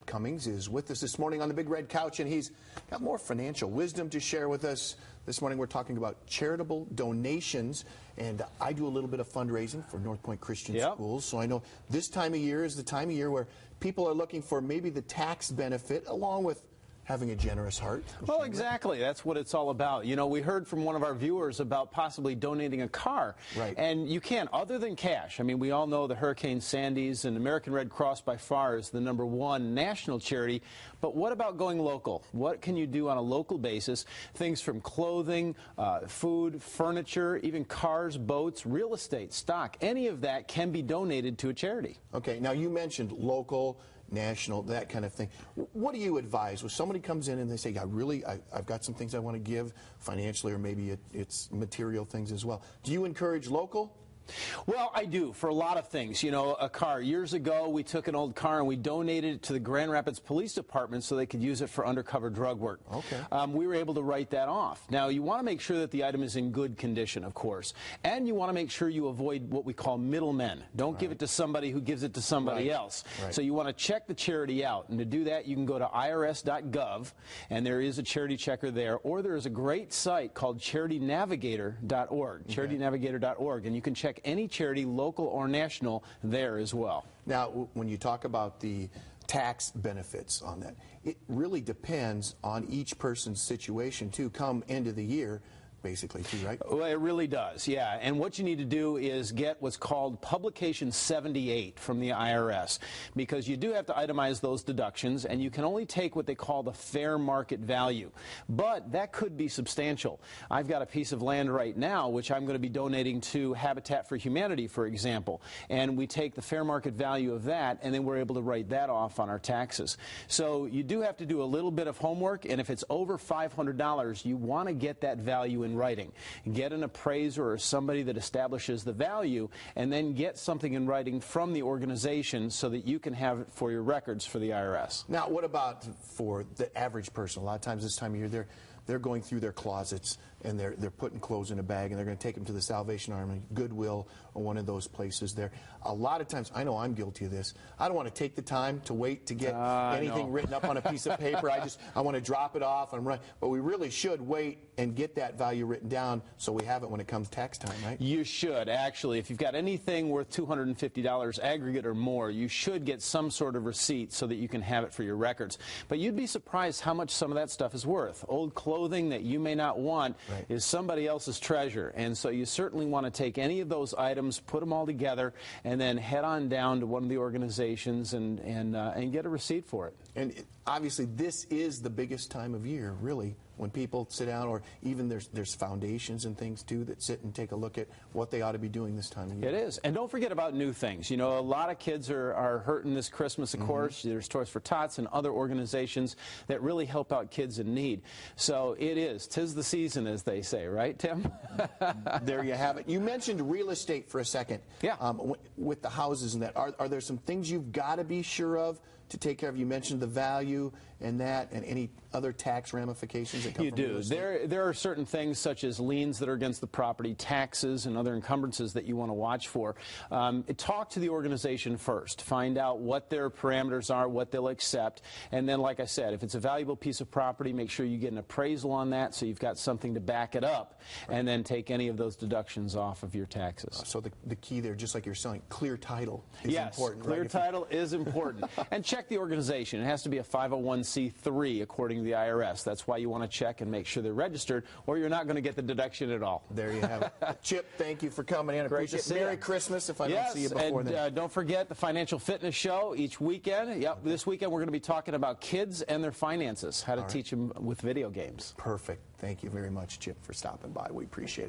Cummings is with us this morning on the Big Red Couch, and he's got more financial wisdom to share with us. This morning we're talking about charitable donations, and I do a little bit of fundraising for North Point Christian Schools, so I know this time of year is the time of year where people are looking for maybe the tax benefit along with having a generous heart. Well, exactly. That's what it's all about. You know, we heard from one of our viewers about possibly donating a car. Right. And you can, other than cash. I mean, we all know the Hurricane Sandy's and American Red Cross by far is the #1 national charity. But what about going local? What can you do on a local basis? Things from clothing, food, furniture, even cars, boats, real estate, stock. Any of that can be donated to a charity. Okay. Now, you mentioned local, national, that kind of thing. What do you advise when somebody comes in and they say, I've got some things I want to give financially, or maybe it's material things as well. Do you encourage local? Well, I do, for a lot of things. You know, a car. Years ago, we took an old car and we donated it to the Grand Rapids Police Department so they could use it for undercover drug work. Okay. We were able to write that off. Now, you want to make sure that the item is in good condition, of course. And you want to make sure you avoid what we call middlemen. Don't give it to somebody who gives it to somebody else. Right. So you want to check the charity out. And to do that, you can go to irs.gov, and there is a charity checker there. Or there is a great site called charitynavigator.org, charitynavigator.org, and you can check any charity, local or national, there as well. Now, when you talk about the tax benefits on that, it really depends on each person's situation, too, come end of the year, basically, too, right? Well, it really does, yeah. And what you need to do is get what's called Publication 78 from the IRS, because you do have to itemize those deductions, and you can only take what they call the fair market value. But that could be substantial. I've got a piece of land right now which I'm going to be donating to Habitat for Humanity, for example, and we take the fair market value of that, and then we're able to write that off on our taxes. So you do have to do a little bit of homework, and if it's over $500, you want to get that value in writing. Get an appraiser or somebody that establishes the value, and then get something in writing from the organization so that you can have it for your records for the IRS. Now, what about for the average person? A lot of times this time of year, they're going through their closets and they're putting clothes in a bag, and they're going to take them to the Salvation Army, Goodwill, or one of those places there. A lot of times, I know I'm guilty of this, I don't want to take the time to wait to get anything written up on a piece of paper. I want to drop it off and run. But we really should wait and get that value written down so we have it when it comes tax time, right? You should, actually. If you've got anything worth $250 aggregate or more, you should get some sort of receipt so that you can have it for your records. But you'd be surprised how much some of that stuff is worth. Old clothing that you may not want is somebody else's treasure, and so you certainly want to take any of those items, put them all together, and then head on down to one of the organizations and get a receipt for it. And obviously this is the biggest time of year, really, when people sit down, or even there's foundations and things too that sit and take a look at what they ought to be doing this time of year. It is. And don't forget about new things. You know, a lot of kids are hurting this Christmas, of course. There's Toys for Tots and other organizations that really help out kids in need. So it is. 'Tis the season, as they say, right, Tim? There you have it. You mentioned real estate for a second. Yeah. With the houses and that, are there some things you've got to be sure of to take care of? You mentioned the value and that, and any other tax ramifications that come from real estate? There are certain things such as liens that are against the property, taxes, and other encumbrances that you want to watch for. Talk to the organization first. Find out what their parameters are, what they'll accept, and then, like I said, if it's a valuable piece of property, make sure you get an appraisal on that so you've got something to back it up, and then take any of those deductions off of your taxes. So the key there, just like you're selling, clear title is important. Clear title is important. And check the organization. It has to be a 501c3 according to the IRS. That's why you want to check and make sure they're registered, or you're not going to get the deduction at all. There you have it. Chip, thank you for coming in. Great to see you. Merry Christmas if I don't see you before then. And don't forget the Financial Fitness Show each weekend. Yep, this weekend we're going to be talking about kids and their finances, how to teach them with video games. Perfect. Thank you very much, Chip, for stopping by. We appreciate it.